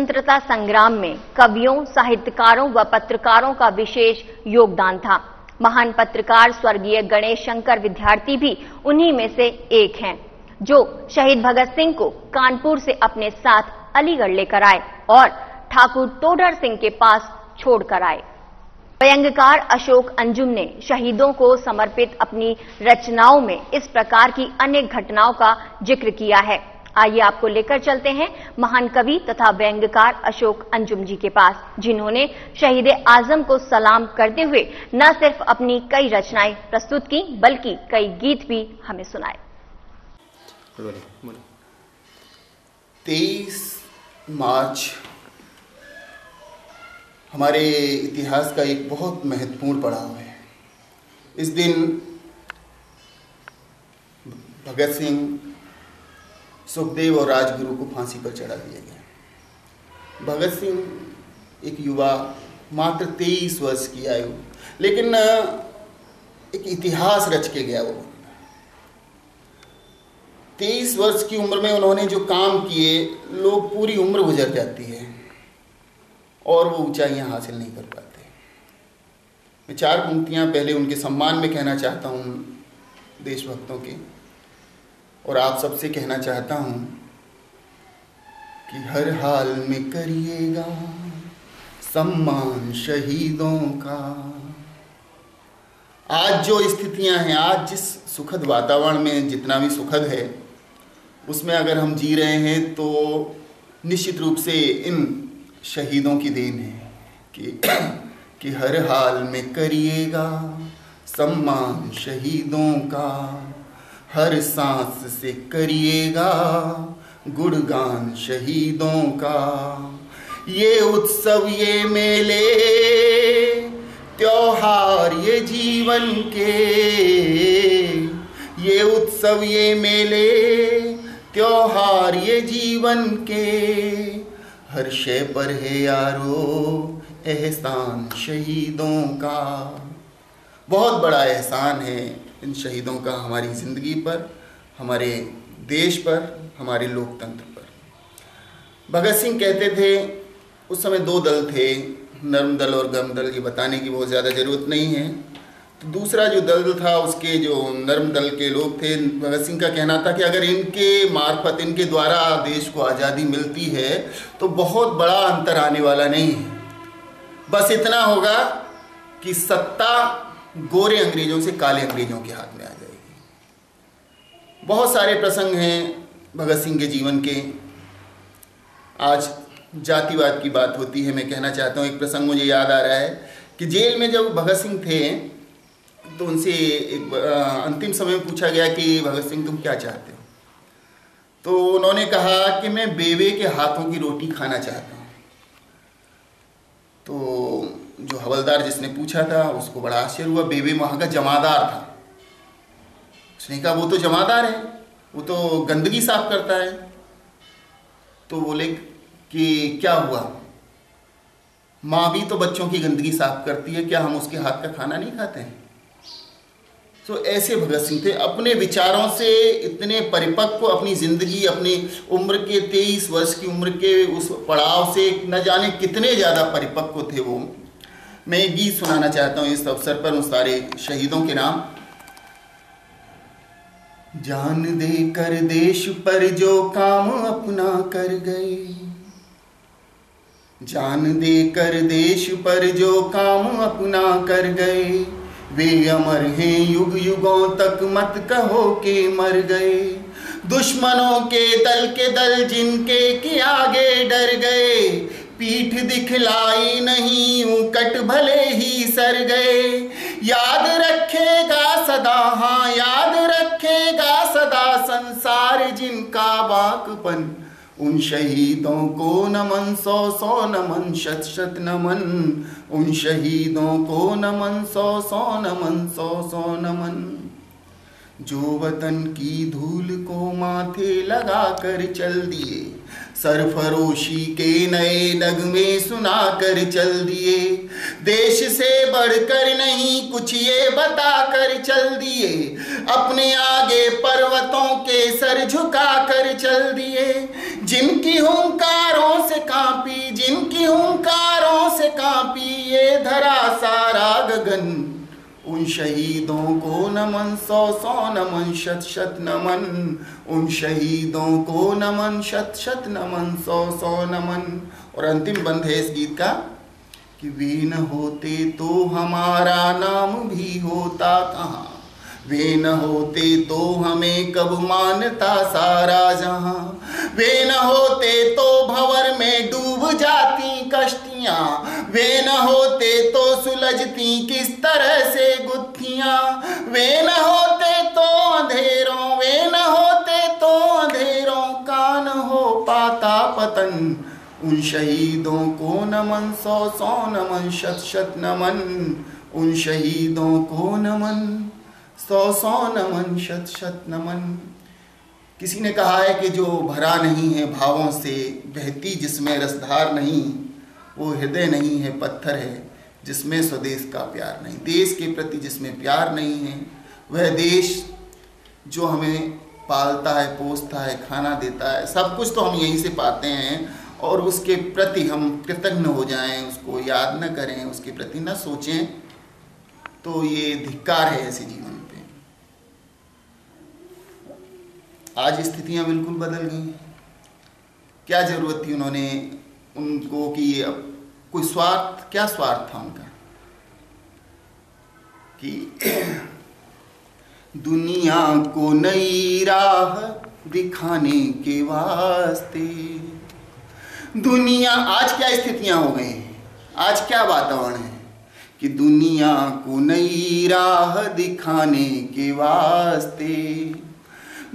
स्वतंत्रता संग्राम में कवियों, साहित्यकारों व पत्रकारों का विशेष योगदान था। महान पत्रकार स्वर्गीय गणेश शंकर विद्यार्थी भी उन्हीं में से एक हैं, जो शहीद भगत सिंह को कानपुर से अपने साथ अलीगढ़ लेकर आए और ठाकुर टोडर सिंह के पास छोड़कर आए। व्यंग्यकार अशोक अंजुम ने शहीदों को समर्पित अपनी रचनाओं में इस प्रकार की अनेक घटनाओं का जिक्र किया है। आइए आपको लेकर चलते हैं महान कवि तथा व्यंग्यकार अशोक अंजुम जी के पास, जिन्होंने शहीद आजम को सलाम करते हुए न सिर्फ अपनी कई रचनाएं प्रस्तुत की, बल्कि कई गीत भी हमें सुनाए। 23 मार्च हमारे इतिहास का एक बहुत महत्वपूर्ण पड़ाव है। इस दिन भगत सिंह, सुखदेव और राजगुरु को फांसी पर चढ़ा दिया गया। भगत सिंह एक युवा, मात्र 23 वर्ष की आयु, लेकिन एक इतिहास रच के गया। वो 23 वर्ष की उम्र में उन्होंने जो काम किए, लोग पूरी उम्र गुजर जाती है और वो ऊंचाइयां हासिल नहीं कर पाते। मैं 4 पंक्तियां पहले उनके सम्मान में कहना चाहता हूं, देशभक्तों के, और आप सबसे कहना चाहता हूं कि हर हाल में करिएगा सम्मान शहीदों का। आज जो स्थितियां हैं, आज जिस सुखद वातावरण में, जितना भी सुखद है, उसमें अगर हम जी रहे हैं तो निश्चित रूप से इन शहीदों की देन है कि हर हाल में करिएगा सम्मान शहीदों का, हर सांस से करिएगा गुणगान शहीदों का। ये उत्सव, ये मेले, त्योहार ये जीवन के, ये उत्सव, ये मेले, त्योहार ये जीवन के, हर शय पर है यारो एहसान शहीदों का। बहुत बड़ा एहसान है इन शहीदों का हमारी ज़िंदगी पर, हमारे देश पर, हमारे लोकतंत्र पर। भगत सिंह कहते थे, उस समय 2 दल थे, नर्म दल और गर्म दल। ये बताने की बहुत ज़्यादा ज़रूरत नहीं है। तो दूसरा जो दल था, उसके जो नर्म दल के लोग थे, भगत सिंह का कहना था कि अगर इनके मार्फत, इनके द्वारा देश को आज़ादी मिलती है तो बहुत बड़ा अंतर आने वाला नहीं है। बस इतना होगा कि सत्ता गोरे अंग्रेजों से काले अंग्रेजों के हाथ में आ जाएगी। बहुत सारे प्रसंग हैं भगत सिंह के जीवन के। आज जातिवाद की बात होती है, मैं कहना चाहता हूँ, एक प्रसंग मुझे याद आ रहा है कि जेल में जब भगत सिंह थे तो उनसे एक अंतिम समय में पूछा गया कि भगत सिंह तुम क्या चाहते हो? तो उन्होंने कहा कि मैं बेवे के हाथों की रोटी खाना चाहता हूँ। तो जो हवलदार जिसने पूछा था, उसको बड़ा आश्चर्य हुआ। बेवे वहाँ का जमादार था। उसने कहा वो तो जमादार है, वो तो गंदगी साफ करता है। तो बोले कि क्या हुआ, माँ भी तो बच्चों की गंदगी साफ करती है, क्या हम उसके हाथ का खाना नहीं खाते हैं? तो ऐसे भगत सिंह थे, अपने विचारों से इतने परिपक्व, अपनी ज़िंदगी, अपनी उम्र के 23 वर्ष की उम्र के उस पड़ाव से न जाने कितने ज़्यादा परिपक्व थे वो। मैं एक गीत सुनाना चाहता हूँ इस अवसर पर, उन सारे शहीदों के नाम। जान दे कर देश पर जो काम अपना कर गए, जान दे कर देश पर जो काम अपना कर गए, वे अमर हैं युग युगों तक, मत कहो कि मर गए। दुश्मनों के दल जिनके कि आगे डर गए, पीठ दिखलाई नहीं यूं कट भले ही सर गए। याद रखेगा सदा, हाँ याद रखेगा सदा संसार जिनका बाकपन, उन शहीदों को नमन, 100 नमन, शत नमन। उन शहीदों को नमन, 100 नमन, 100 नमन। जो वतन की धूल को माथे लगा कर चल दिए, सरफरोशी के नए नगमे सुना कर चल दिए। देश से बढ़कर नहीं कुछ ये बता कर चल दिए, अपने आगे पर्वतों के सर झुका कर चल दिए। जिनकी हुंकारों से कांपी, जिनकी हुंकारों से कांपी ये धरा सारा गगन, उन शहीदों को नमन, सौ सौ नमन, शत शत नमन, उन शहीदों को नमन, शत शत नमन, सौ सौ नमन। और अंतिम बंद है इस गीत का कि वे न होते तो हमारा नाम भी होता कहाँ, वे न होते तो हमें कब मानता सारा जहां, वे न होते तो भंवर में डूब जाती कश्तियां, वे न होते तो सुलझती किस तरह से गुत्थियां, वे न होते तो अंधेरों, वे न होते तो अंधेरों का न हो पाता पतन, उन शहीदों को नमन, सौ सौ नमन, शत शत नमन, उन शहीदों को नमन, सौ सौ नमन, शत शत नमन। किसी ने कहा है कि जो भरा नहीं है भावों से, बहती जिसमें रसधार नहीं, वो हृदय नहीं है पत्थर है जिसमें स्वदेश का प्यार नहीं। देश के प्रति जिसमें प्यार नहीं है, वह देश जो हमें पालता है, पोसता है, खाना देता है, सब कुछ तो हम यहीं से पाते हैं, और उसके प्रति हम कृतज्ञ हो जाएं, उसको याद न करें, उसके प्रति न सोचें, तो ये धिक्कार है ऐसे जीवन पे। आज स्थितियां बिल्कुल बदल गई। क्या जरूरत थी उनको कि अब कोई स्वार्थ, क्या स्वार्थ था उनका कि दुनिया को नई राह दिखाने के वास्ते, दुनिया, आज क्या स्थितियां हो गई हैं, आज क्या वातावरण है कि दुनिया को नई राह दिखाने के वास्ते,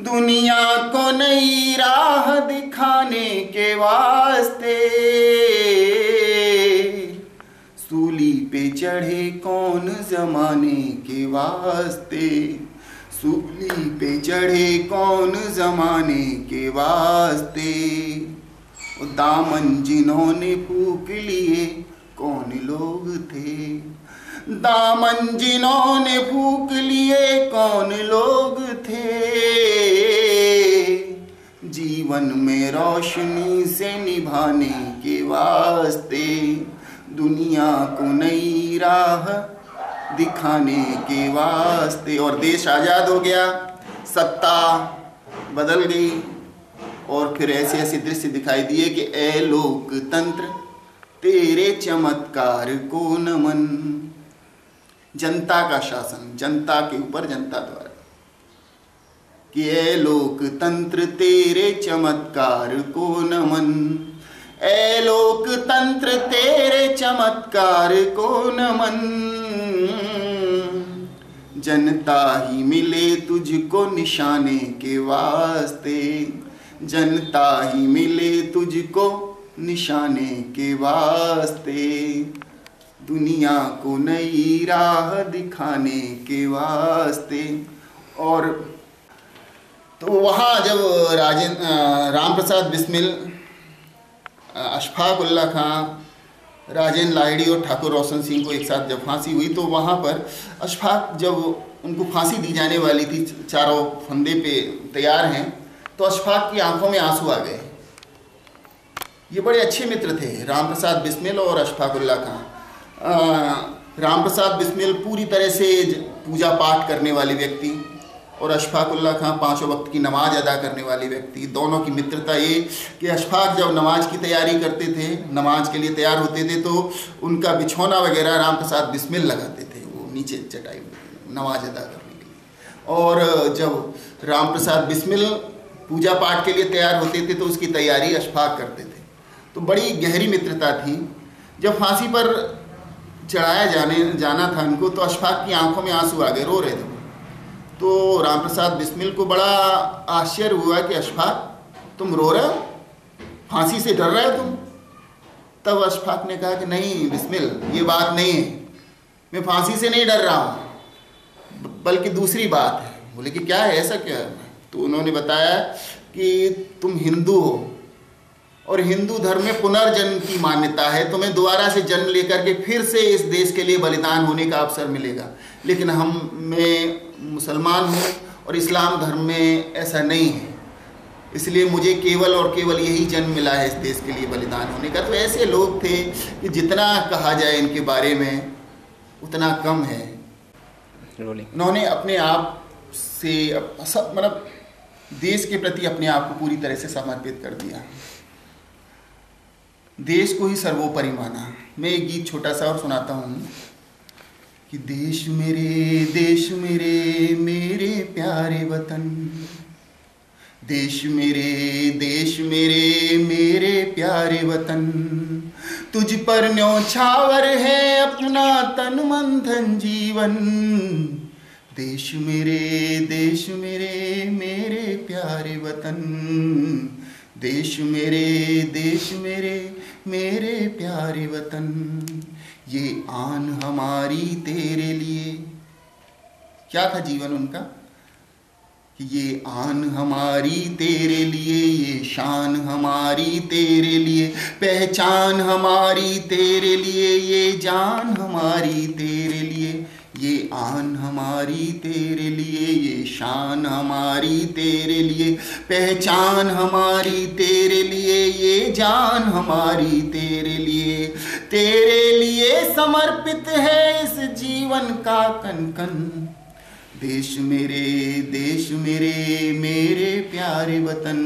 दुनिया को नई राह दिखाने के वास्ते, सूली पे चढ़े कौन जमाने के वास्ते, सूली पे चढ़े कौन जमाने के वास्ते, दामन जिन्होंने फूंक लिए कौन लोग थे, दामन जिन्होंने फूंक लिए कौन लोग थे, जीवन में रोशनी से निभाने के वास्ते, दुनिया को नई राह दिखाने के वास्ते। और देश आज़ाद हो गया, सत्ता बदल गई, और फिर ऐसे ऐसे दृश्य दिखाई दिए कि ए लोकतंत्र तेरे चमत्कार को नमन। जनता का शासन, जनता के ऊपर जनता द्वारा, कि ए लोकतंत्र तेरे चमत्कार को नमन, ए लोकतंत्र तेरे चमत्कार को नमन, जनता ही मिले तुझको निशाने के वास्ते, जनता ही मिले तुझको निशाने के वास्ते, दुनिया को नई राह दिखाने के वास्ते। और तो वहाँ जब राम प्रसाद बिस्मिल, अशफाक उल्लाह खां, राजेंद्र लाहिड़ी और ठाकुर रोशन सिंह को एक साथ जब फांसी हुई, तो वहाँ पर अशफाक जब उनको फांसी दी जाने वाली थी, चारों फंदे पे तैयार हैं, तो अशफाक की आंखों में आंसू आ गए। ये बड़े अच्छे मित्र थे, राम प्रसाद बिस्मिल और अशफाक उल्लाह खां। राम प्रसाद बिस्मिल पूरी तरह से पूजा पाठ करने वाले व्यक्ति, और अशफाक उल्लाह खां 5 वक्त की नमाज अदा करने वाले व्यक्ति। दोनों की मित्रता ये कि अशफाक जब नमाज की तैयारी करते थे, नमाज के लिए तैयार होते थे, तो उनका बिछौना वगैरह राम प्रसाद बिस्मिल लगाते थे, वो नीचे चटाई नमाज अदा करने के लिए। और जब राम प्रसाद बिस्मिल पूजा पाठ के लिए तैयार होते थे, तो उसकी तैयारी अशफाक करते थे। तो बड़ी गहरी मित्रता थी। जब फांसी पर चढ़ाया जाना था उनको, तो अशफाक की आंखों में आंसू आ गए, रो रहे थे। तो राम प्रसाद बिस्मिल को बड़ा आश्चर्य हुआ कि अशफाक तुम रो रहे हो, फांसी से डर रहे हो तुम? तब अशफाक ने कहा कि नहीं बिस्मिल, ये बात नहीं है, मैं फांसी से नहीं डर रहा हूँ, बल्कि दूसरी बात है। बोले कि क्या है, ऐसा क्या है? तो उन्होंने बताया कि तुम हिंदू हो, और हिंदू धर्म में पुनर्जन्म की मान्यता है, तुम्हें दोबारा से जन्म लेकर के फिर से इस देश के लिए बलिदान होने का अवसर मिलेगा। लेकिन मैं मुसलमान हूँ और इस्लाम धर्म में ऐसा नहीं है। इसलिए मुझे केवल और केवल यही जन्म मिला है इस देश के लिए बलिदान होने का। तो ऐसे लोग थे कि जितना कहा जाए इनके बारे में उतना कम है। उन्होंने अपने आप से मतलब देश के प्रति अपने आप को पूरी तरह से समर्पित कर दिया, देश को ही सर्वोपरि माना। मैं एक गीत छोटा सा और सुनाता हूँ कि देश मेरे मेरे प्यारे वतन, देश मेरे मेरे प्यारे वतन, तुझ पर न्योछावर है अपना तन मन धन जीवन। देश मेरे मेरे प्यारे वतन, देश मेरे मेरे प्यारे वतन, ये आन हमारी तेरे लिए। क्या था जीवन उनका कि ये आन हमारी तेरे लिए, ये शान हमारी तेरे लिए, पहचान हमारी तेरे लिए, ये जान हमारी तेरे लिए, ये आन हमारी तेरे लिए, ये शान हमारी तेरे लिए, पहचान हमारी तेरे लिए, ये जान हमारी तेरे लिए समर्पित है इस जीवन का कण कण। देश मेरे मेरे प्यारे वतन,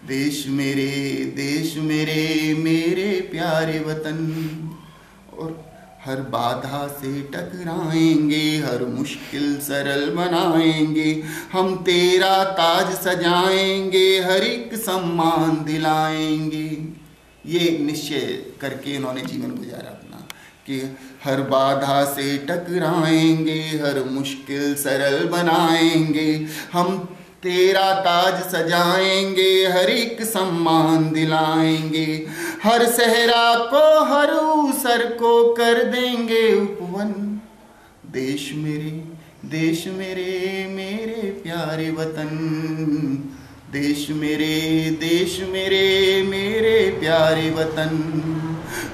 देश मेरे मेरे प्यारे वतन। और हर बाधा से टकराएंगे, हर मुश्किल सरल बनाएंगे, हम तेरा ताज सजाएंगे, हर एक सम्मान दिलाएंगे। ये निश्चय करके इन्होंने जीवन गुजारा अपना कि हर बाधा से टकराएंगे, हर मुश्किल सरल बनाएंगे, हम तेरा ताज सजाएंगे, हर एक सम्मान दिलाएंगे, हर सहरा को हर ऊसर को कर देंगे उपवन। देश मेरे मेरे प्यारे वतन, देश मेरे मेरे प्यारे वतन,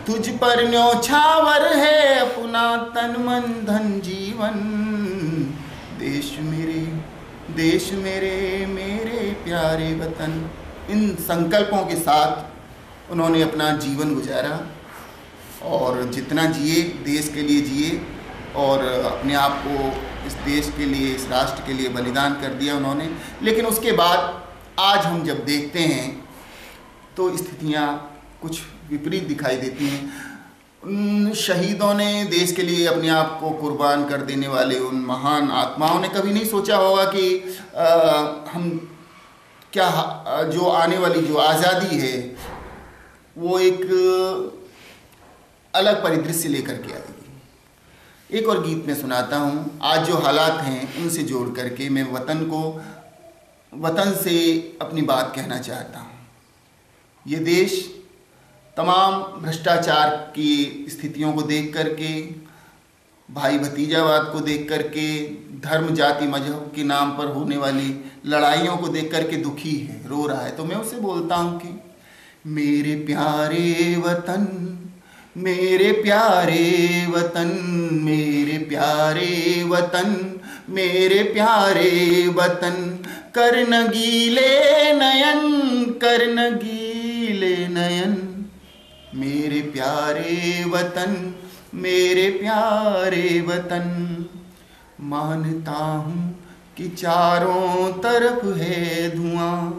तुझ पर न्योछावर है अपना तन मन धन जीवन। देश मेरे मेरे प्यारे वतन। इन संकल्पों के साथ उन्होंने अपना जीवन गुजारा और जितना जिए देश के लिए जिए और अपने आप को इस देश के लिए, इस राष्ट्र के लिए बलिदान कर दिया उन्होंने। लेकिन उसके बाद आज हम जब देखते हैं तो स्थितियां कुछ विपरीत दिखाई देती हैं। उन शहीदों ने, देश के लिए अपने आप को कुर्बान कर देने वाले उन महान आत्माओं ने कभी नहीं सोचा होगा कि हम क्या जो आने वाली जो आज़ादी है वो एक अलग परिदृश्य लेकर के आएगी। एक और गीत में सुनाता हूँ। आज जो हालात हैं उनसे जोड़ करके मैं वतन से अपनी बात कहना चाहता हूँ। ये देश तमाम भ्रष्टाचार की स्थितियों को देख करके, भाई भतीजावाद को देख करके, धर्म जाति मजहब के नाम पर होने वाली लड़ाइयों को देख करके दुखी है, रो रहा है। तो मैं उससे बोलता हूँ कि मेरे प्यारे वतन, मेरे प्यारे वतन, मेरे प्यारे वतन, मेरे प्यारे वतन, करन गीले नयन, करन गीले नयन, मेरे प्यारे वतन, मेरे प्यारे वतन। मानता हूँ कि चारों तरफ है धुआं,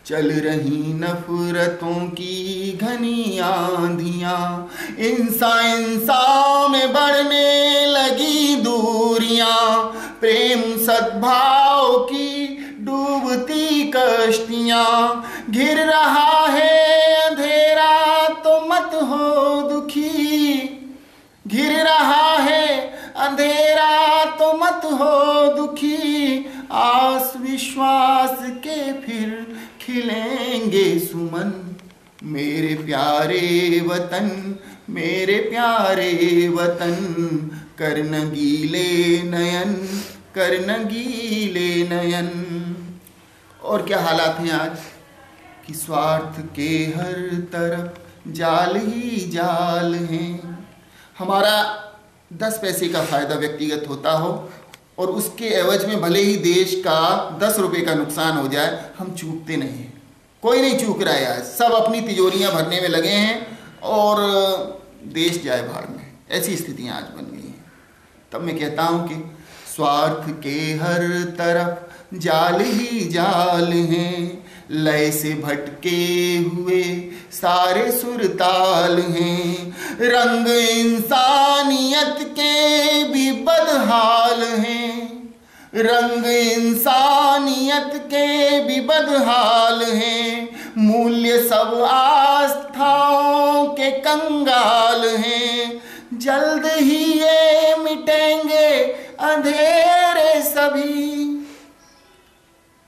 चल रही नफरतों की घनी आंधियाँ, इंसान में बढ़ने लगी दूरियाँ, प्रेम सद्भाव की डूबती कश्तियाँ, घिर रहा है अंधेरा तो मत हो दुखी, घिर रहा है अंधेरा तो मत हो दुखी, आस विश्वास के फिर खिलेंगे सुमन। मेरे प्यारे वतन, मेरे प्यारे वतन, करन गीले नयन, करन गीले नयन। और क्या हालात हैं आज कि स्वार्थ के हर तरफ जाल ही जाल हैं। हमारा 10 पैसे का फ़ायदा व्यक्तिगत होता हो और उसके एवज में भले ही देश का 10 रुपए का नुकसान हो जाए, हम चूकते नहीं हैं। कोई नहीं चूक रहा है आज, सब अपनी तिजोरियां भरने में लगे हैं और देश जाए भाड़ में। ऐसी स्थितियां आज बन गई हैं। तब मैं कहता हूं कि स्वार्थ के हर तरफ जाल ही जाल हैं, लय से भटके हुए सारे सुरताल हैं, रंग इंसानियत के भी बदहाल हैं, रंग इंसानियत के भी बदहाल हैं, मूल्य सब आस्थाओं के कंगाल हैं, जल्द ही ये मिटेंगे अंधेरे सभी।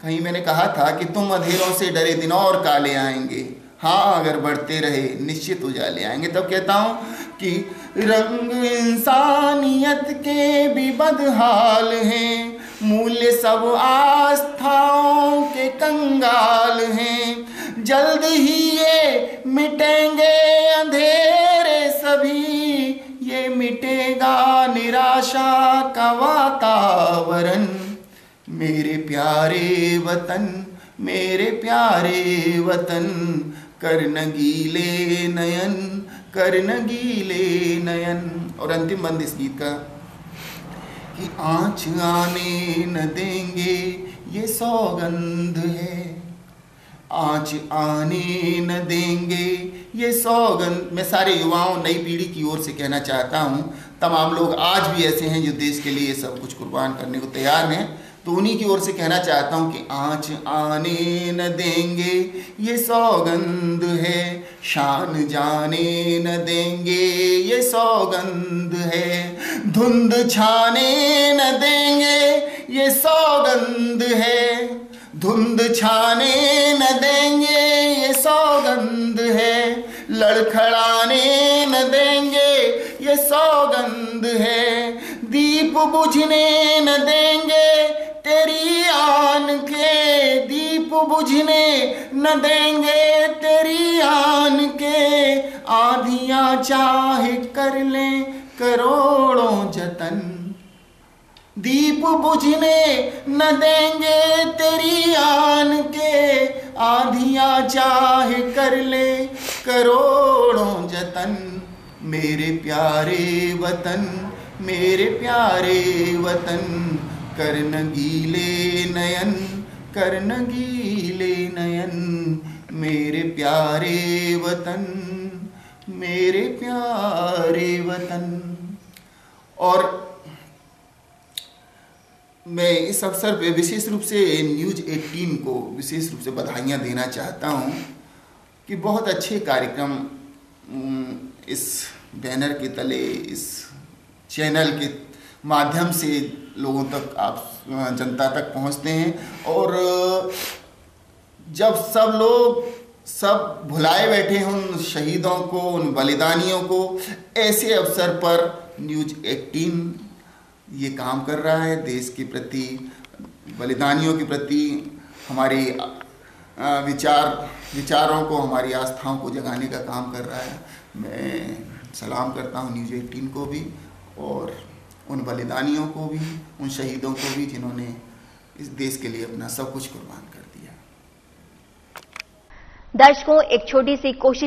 कहीं मैंने कहा था कि तुम अंधेरों से डरे दिन और काले आएंगे, हाँ अगर बढ़ते रहे निश्चित उजाले आएंगे। तब कहता हूं कि रंग इंसानियत के भी बदहाल हैं, मूल्य सब आस्थाओं के कंगाल हैं, जल्द ही ये मिटेंगे अंधेरे सभी, ये मिटेगा निराशा का वातावरण। मेरे प्यारे वतन, मेरे प्यारे वतन, कर नगीले नयन, कर नगीले नयन। और अंतिम बंद इस गीत का कि आँच आने न देंगे ये सौगंध है, आँच आने न देंगे ये सौगंध। मैं सारे युवाओं, नई पीढ़ी की ओर से कहना चाहता हूँ, तमाम लोग आज भी ऐसे हैं जो देश के लिए सब कुछ कुर्बान करने को तैयार हैं, तो उन्हीं की ओर से कहना चाहता हूँ कि आँच आने न देंगे ये सौगंध है, शान जाने न देंगे ये सौगंध है, धुंध छाने न देंगे ये सौगंध है, धुंध छाने न देंगे ये सौगंध है, लड़खड़ाने न देंगे ये सौगंध है, दीप बुझने न देंगे तेरी आन के, दीप बुझने न देंगे तेरी आन के, आंधियां चाहे कर लें करोड़ों जतन, दीप बुझने न देंगे तेरी आन के, आंधियां चाहे कर ले करोड़ों जतन। मेरे प्यारे वतन, मेरे प्यारे वतन, कर नगीले नयन, कर नगीले नयन। मेरे प्यारे वतन, मेरे प्यारे वतन। और मैं इस अवसर पे विशेष रूप से न्यूज़ 18 को विशेष रूप से बधाइयाँ देना चाहता हूँ कि बहुत अच्छे कार्यक्रम इस बैनर के तले, इस चैनल के माध्यम से लोगों तक, आप जनता तक पहुँचते हैं। और जब सब लोग सब भुलाए बैठे हैं उन शहीदों को, उन बलिदानियों को, ऐसे अवसर पर न्यूज़ 18 ये काम कर रहा है, देश के प्रति, बलिदानियों के प्रति हमारी विचारों को, हमारी आस्थाओं को जगाने का काम कर रहा है। मैं सलाम करता हूँ न्यूज़ 18 को भी और उन बलिदानियों को भी, उन शहीदों को भी जिन्होंने इस देश के लिए अपना सब कुछ कुर्बान कर दिया। दर्शकों, एक छोटी सी कोशिश